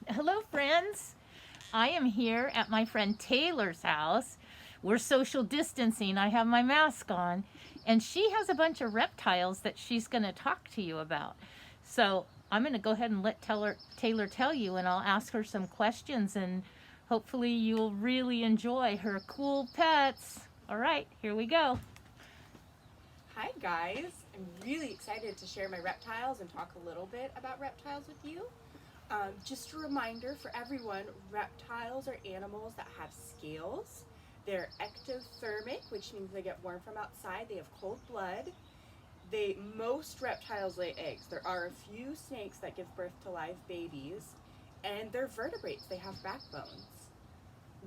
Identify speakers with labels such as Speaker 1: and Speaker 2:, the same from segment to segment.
Speaker 1: Hello, friends. I am here at my friend Taylor's house. We're social distancing. I have my mask on, and she has a bunch of reptiles that she's going to talk to you about. So I'm going to go ahead and let Taylor tell you, and I'll ask her some questions, and hopefully you'll really enjoy her cool pets. All right, here we go.
Speaker 2: Hi guys, I'm really excited to share my reptiles and talk a little bit about reptiles with you. Just a reminder for everyone, reptiles are animals that have scales. They're ectothermic, which means they get warm from outside. They have cold blood. Most reptiles lay eggs. There are a few snakes that give birth to live babies, and they're vertebrates. They have backbones.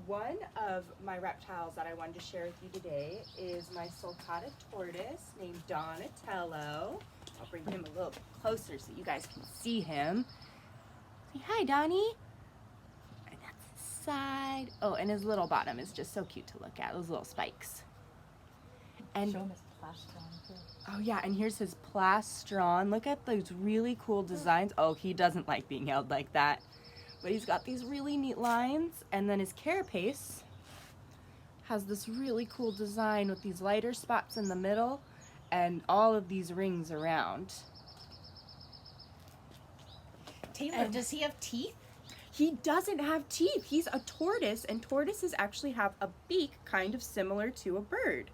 Speaker 2: One of my reptiles that I wanted to share with you today is my sulcata tortoise named Donatello. I'll bring him a little bit closer so you guys can see him. Say hi, Donnie. And that's his side. Oh, and his little bottom is just so cute to look at, those little spikes. And
Speaker 1: Show him his plastron too.
Speaker 2: oh yeah, and here's his plastron. Look at those really cool designs. Oh, he doesn't like being held like that. But he's got these really neat lines, and then his carapace has this really cool design with these lighter spots in the middle and all of these rings around.
Speaker 1: Taylor, does he have teeth?
Speaker 2: He doesn't have teeth. He's a tortoise, and tortoises actually have a beak kind of similar to a bird.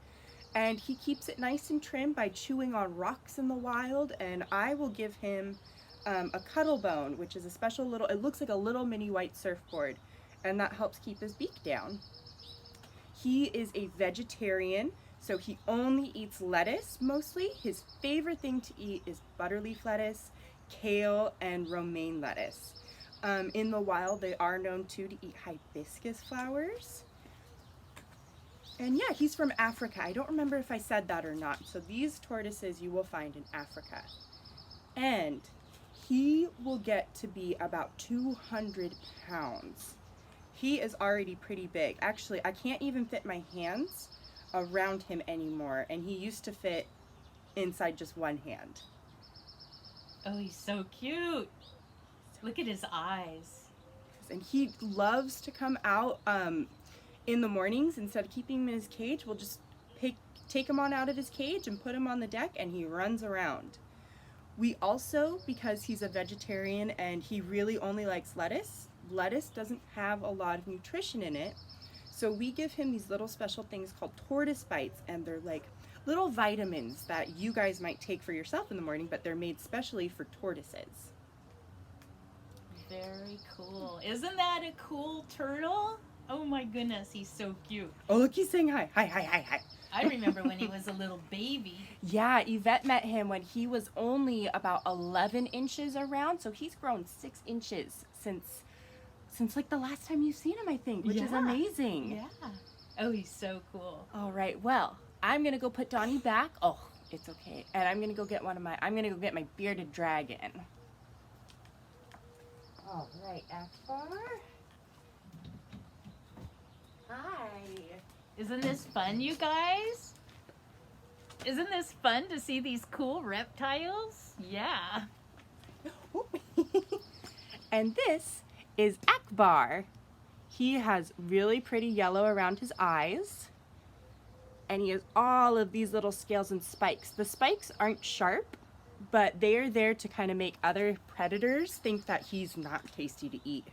Speaker 2: And he keeps it nice and trim by chewing on rocks in the wild, and I will give him a cuddle bone, which is a special little, it looks like a little mini white surfboard, and that helps keep his beak down. He is a vegetarian, so he only eats lettuce mostly. His favorite thing to eat is butterleaf lettuce, kale, and romaine lettuce. In the wild, they are known too to eat hibiscus flowers. And yeah, he's from Africa. I don't remember if I said that or not. So these tortoises you will find in Africa. And he will get to be about 200 pounds. He is already pretty big. Actually, I can't even fit my hands around him anymore, and he used to fit inside just one hand.
Speaker 1: Oh, he's so cute. Look at his eyes.
Speaker 2: And he loves to come out in the mornings. Instead of keeping him in his cage, we'll just take him on out of his cage and put him on the deck, and he runs around. We also, because he's a vegetarian and he really only likes lettuce doesn't have a lot of nutrition in it. So we give him these little special things called tortoise bites, and they're like little vitamins that you guys might take for yourself in the morning, but they're made specially for tortoises.
Speaker 1: Very cool. Isn't that a cool turtle? Oh my goodness, he's so cute.
Speaker 2: Oh, look, he's saying hi. Hi, hi, hi, hi.
Speaker 1: I remember when he was a little baby.
Speaker 2: Yeah, Yvette met him when he was only about 11 inches around, so he's grown 6 inches since like the last time you've seen him, I think, which is amazing.
Speaker 1: Yeah. Oh, he's so cool.
Speaker 2: All right, well, I'm gonna go put Donnie back. Oh, it's okay. And I'm gonna go get my bearded dragon. All right, Akbar. Hi.
Speaker 1: Isn't this fun, you guys? Isn't this fun to see these cool reptiles? Yeah.
Speaker 2: And this is Akbar. He has really pretty yellow around his eyes, and he has all of these little scales and spikes. The spikes aren't sharp, but they are there to kind of make other predators think that he's not tasty to eat.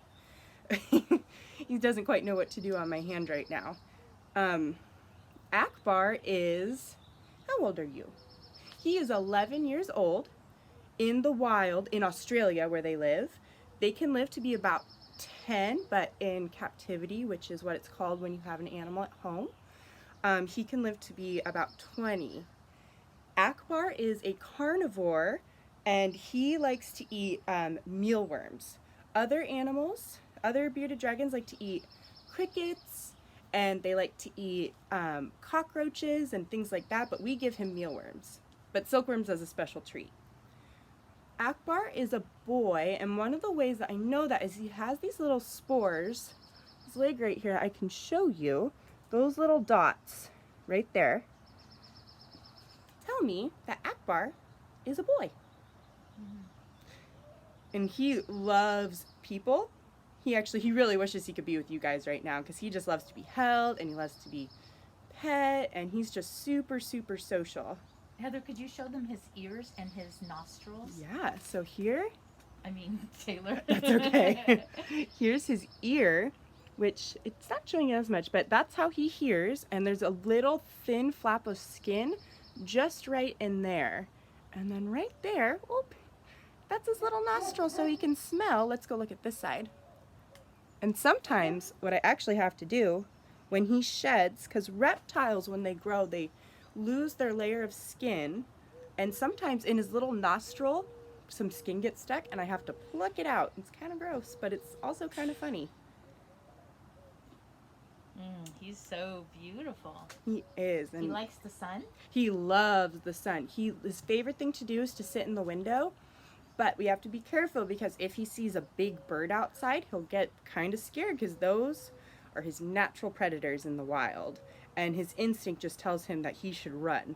Speaker 2: He doesn't quite know what to do on my hand right now. Akbar is, how old are you? He is 11 years old. In the wild, in Australia where they live, they can live to be about 10, but in captivity, which is what it's called when you have an animal at home, he can live to be about 20. Akbar is a carnivore, and he likes to eat mealworms. Other bearded dragons like to eat crickets, and they like to eat cockroaches and things like that, but we give him mealworms. But silkworms as a special treat. Akbar is a boy, and one of the ways that I know that is he has these little spores. His leg right here, I can show you. Those little dots right there tell me that Akbar is a boy. And he loves people. He really wishes he could be with you guys right now because he just loves to be held and he loves to be pet and he's just super, super social.
Speaker 1: Heather, could you show them his ears and his nostrils?
Speaker 2: Yeah, so here,
Speaker 1: I mean, Taylor.
Speaker 2: that's okay. Here's his ear, which it's not showing as much, but that's how he hears. And there's a little thin flap of skin just right in there. And then right there, oop, that's his little nostril so he can smell. Let's go look at this side. And sometimes what I actually have to do when he sheds, because reptiles, when they grow, they lose their layer of skin. And sometimes in his little nostril, some skin gets stuck and I have to pluck it out. It's kind of gross, but it's also kind of funny.
Speaker 1: He's so beautiful.
Speaker 2: He is. And
Speaker 1: he likes the sun?
Speaker 2: He loves the sun. His favorite thing to do is to sit in the window, but we have to be careful because if he sees a big bird outside, he'll get kind of scared because those are his natural predators in the wild, and his instinct just tells him that he should run.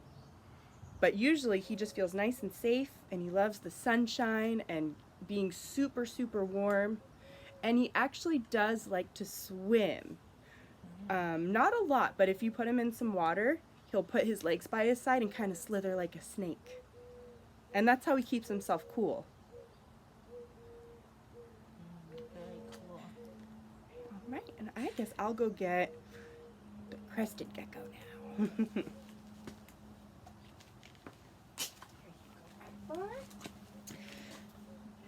Speaker 2: But usually he just feels nice and safe, and he loves the sunshine and being super, super warm, and he actually does like to swim. Not a lot, but if you put him in some water, he'll put his legs by his side and kind of slither like a snake. And that's how he keeps himself cool.
Speaker 1: Very cool.
Speaker 2: All right, and I guess I'll go get the crested gecko now.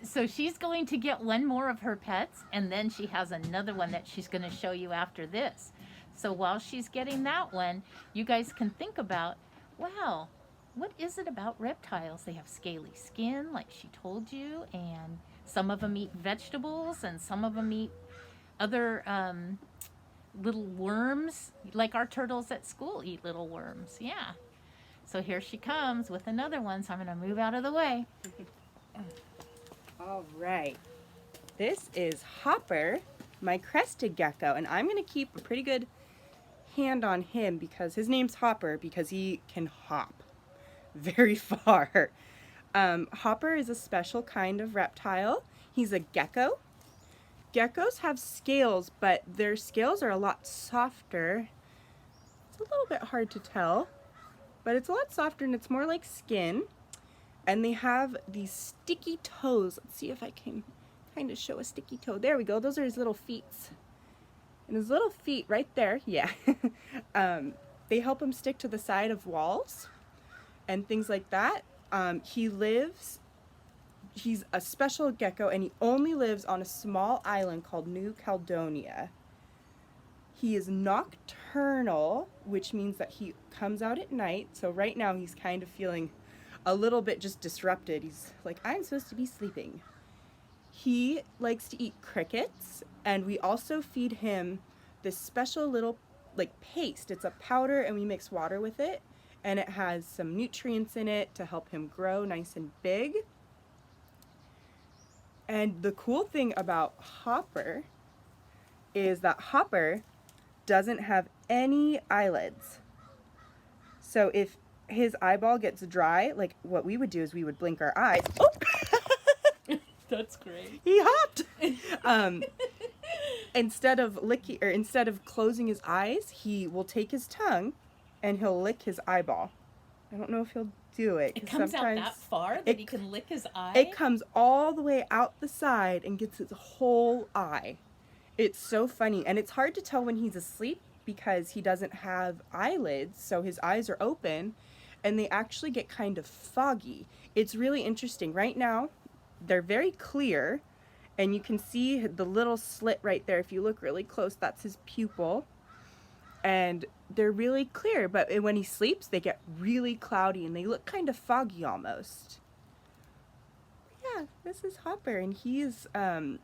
Speaker 1: So she's going to get one more of her pets, and then she has another one that she's going to show you after this. So while she's getting that one, you guys can think about, wow, what is it about reptiles? They have scaly skin, like she told you, and some of them eat vegetables, and some of them eat other little worms, like our turtles at school eat little worms. Yeah. So here she comes with another one, so I'm going to move out of the way.
Speaker 2: All right. This is Hopper, my crested gecko, and I'm going to keep a pretty good hand on him because his name's Hopper because he can hop very far. Hopper is a special kind of reptile. He's a gecko. Geckos have scales, but their scales are a lot softer. It's a little bit hard to tell, but it's a lot softer and it's more like skin. And they have these sticky toes. Let's see if I can kind of show a sticky toe. There we go. Those are his little feet. And his little feet right there, yeah. They help him stick to the side of walls and things like that. He's a special gecko and he only lives on a small island called New Caledonia. He is nocturnal, which means that he comes out at night. So right now he's kind of feeling a little bit just disrupted. He's like, I'm supposed to be sleeping. He likes to eat crickets, and we also feed him this special little like paste. It's a powder and we mix water with it, and it has some nutrients in it to help him grow nice and big. And the cool thing about Hopper is that Hopper doesn't have any eyelids. So if his eyeball gets dry, like what we would do is we would blink our eyes. Oh!
Speaker 1: That's great.
Speaker 2: He hopped. Instead of closing his eyes, he will take his tongue and he'll lick his eyeball. I don't know if he'll do it.
Speaker 1: It comes out that far that he can lick his eye?
Speaker 2: It comes all the way out the side and gets his whole eye. It's so funny. And it's hard to tell when he's asleep because he doesn't have eyelids, so his eyes are open and they actually get kind of foggy. It's really interesting. Right now, they're very clear, and you can see the little slit right there. If you look really close, that's his pupil. And they're really clear, but when he sleeps, they get really cloudy, and they look kind of foggy almost. Yeah, this is Hopper, and he's a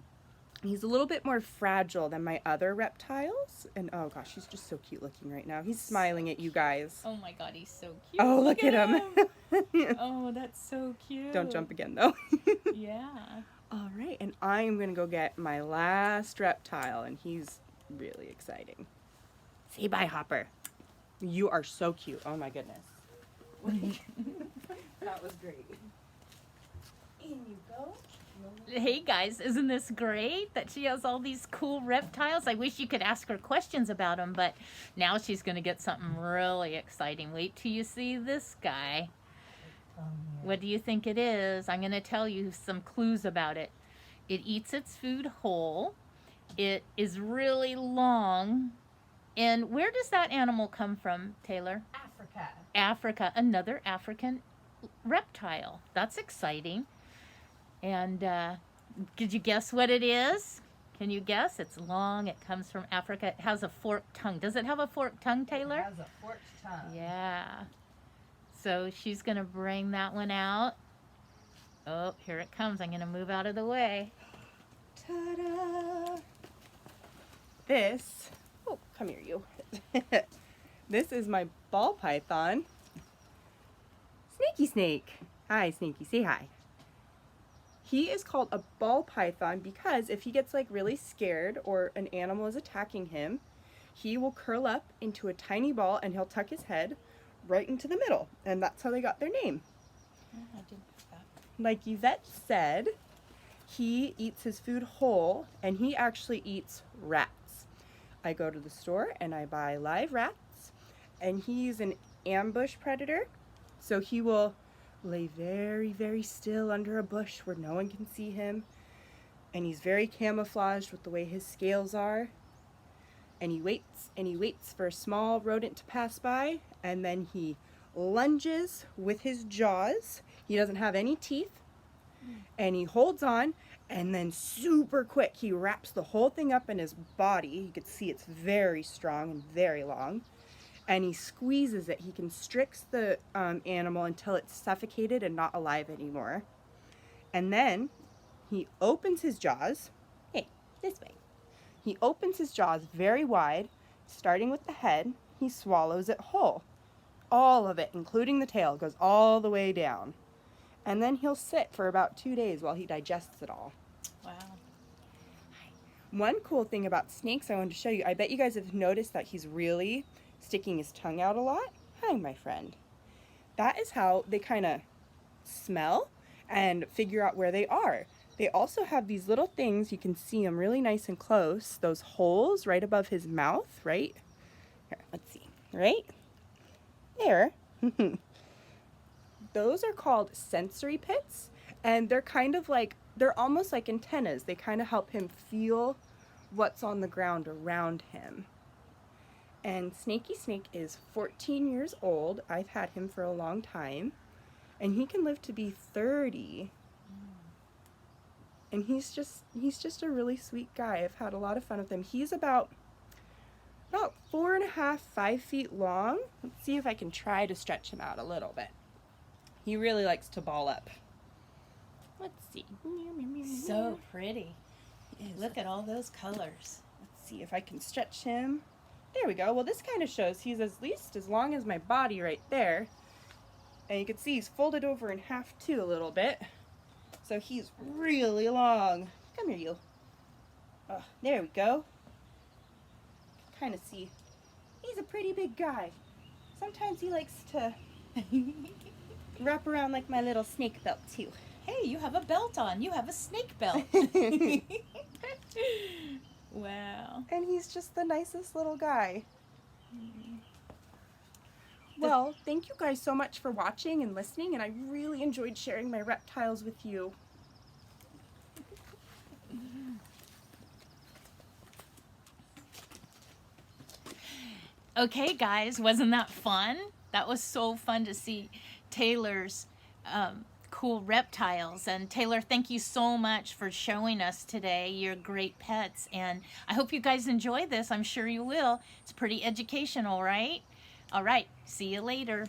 Speaker 2: little bit more fragile than my other reptiles. And oh gosh, he's just so cute looking right now. He's smiling at you guys.
Speaker 1: Oh my god, he's so cute.
Speaker 2: Oh, look at him.
Speaker 1: Oh, that's so cute.
Speaker 2: Don't jump again though.
Speaker 1: Yeah.
Speaker 2: All right, and I'm going to go get my last reptile, and he's really exciting. Say bye, Hopper. You are so cute. Oh my goodness. That was great. In you go.
Speaker 1: Hey guys, isn't this great that she has all these cool reptiles? I wish you could ask her questions about them, but now she's going to get something really exciting. Wait till you see this guy. What do you think it is? I'm going to tell you some clues about it. It eats its food whole. It is really long. And where does that animal come from, Taylor?
Speaker 3: Africa.
Speaker 1: Africa, another African reptile. That's exciting. And did you guess what it is? Can you guess? It's long. It comes from Africa. It has a forked tongue. Does it have a forked tongue, Taylor?
Speaker 3: It has a forked tongue.
Speaker 1: Yeah. So she's going to bring that one out. Oh, here it comes. I'm going to move out of the way.
Speaker 2: Ta-da! This, oh, come here, you. This is my ball python, Snaky Snake. Hi, Snaky, say hi. He is called a ball python because if he gets like really scared or an animal is attacking him, he will curl up into a tiny ball and he'll tuck his head right into the middle. And that's how they got their name. Like Yvette said, he eats his food whole and he actually eats rats. I go to the store and I buy live rats, and he's an ambush predator. So he will lay very, very still under a bush where no one can see him. And he's very camouflaged with the way his scales are. And he waits for a small rodent to pass by, and then he lunges with his jaws. He doesn't have any teeth. And he holds on, and then super quick he wraps the whole thing up in his body. You can see it's very strong and very long. And he squeezes it. He constricts the animal until it's suffocated and not alive anymore. And then he opens his jaws. Hey, this way. He opens his jaws very wide, starting with the head. He swallows it whole. All of it, including the tail, goes all the way down. And then he'll sit for about 2 days while he digests it all.
Speaker 1: Wow.
Speaker 2: One cool thing about snakes I wanted to show you, I bet you guys have noticed that he's really sticking his tongue out a lot. Hi, my friend. That is how they kind of smell and figure out where they are. They also have these little things, you can see them really nice and close, those holes right above his mouth, right? Here, let's see, right? There. Those are called sensory pits, and they're kind of like, they're almost like antennas. They kind of help him feel what's on the ground around him. And Snaky Snake is 14 years old. I've had him for a long time, and he can live to be 30. And he's just a really sweet guy. I've had a lot of fun with him. He's about 4.5, 5 feet long. Let's see if I can try to stretch him out a little bit. He really likes to ball up. Let's see.
Speaker 1: So pretty.
Speaker 2: Yes.
Speaker 1: Look at all those colors.
Speaker 2: Let's see if I can stretch him. There we go. Well, this kind of shows he's at least as long as my body right there. And you can see he's folded over in half too a little bit. So he's really long. Come here, you. Oh, there we go. Kind of see. He's a pretty big guy. Sometimes he likes to wrap around like my little snake belt too.
Speaker 1: Hey, you have a belt on. You have a snake belt. Wow.
Speaker 2: And he's just the nicest little guy. Well, thank you guys so much for watching and listening, and I really enjoyed sharing my reptiles with you.
Speaker 1: Okay, guys, wasn't that fun? That was so fun to see Taylor's cool reptiles. And Taylor, thank you so much for showing us today your great pets. And I hope you guys enjoy this. I'm sure you will. It's pretty educational, right? All right, see you later.